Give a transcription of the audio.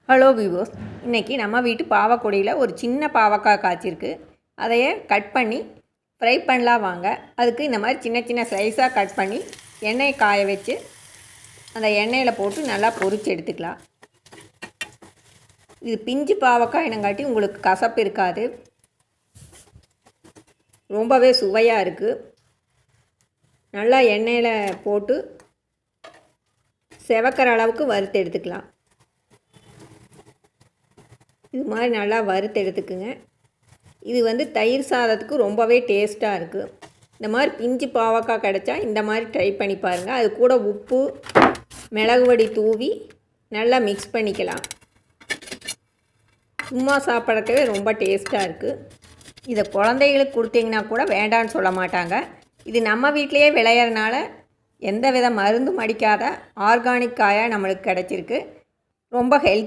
Hello விவோஸ், இன்றைக்கி நம்ம வீட்டு பாவக்கொடியில் ஒரு சின்ன பாவக்காய் காய்ச்சிருக்கு. அதையே கட் பண்ணி ஃப்ரை பண்ணலாம் வாங்க. அதுக்கு இந்த மாதிரி சின்ன சின்ன ஸ்லைஸாக கட் பண்ணி எண்ணெயை காய வச்சு அந்த எண்ணெயில் போட்டு நல்லா பொரித்து எடுத்துக்கலாம். இது பிஞ்சு பாவக்காய் என்னங்காட்டி உங்களுக்கு கசப்பு இருக்காது, ரொம்பவே சுவையாக இருக்குது. நல்லா எண்ணெயில் போட்டு செவக்கிற அளவுக்கு வறுத்து எடுத்துக்கலாம். இது மாதிரி நல்லா வறுத்து எடுத்துக்குங்க. இது தயிர் சாதத்துக்கு ரொம்பவே டேஸ்ட்டாக இருக்குது. இந்த மாதிரி பிஞ்சு பாவக்காய் கிடச்சா இந்த மாதிரி ட்ரை பண்ணி பாருங்கள். அது கூட உப்பு மிளகு பொடி தூவி நல்லா மிக்ஸ் பண்ணிக்கலாம். சும்மா சாப்பிட்றதுக்கவே ரொம்ப டேஸ்ட்டாக இருக்குது. இதை குழந்தைகளுக்கு கொடுத்தீங்கன்னா கூட வேண்டான்னு சொல்ல மாட்டாங்க. இது நம்ம வீட்டிலையே விளையிறனால எந்த வித மருந்தும் அடிக்காத ஆர்கானிக் காயாக நம்மளுக்கு கிடச்சிருக்கு. ரொம்ப ஹெல்த்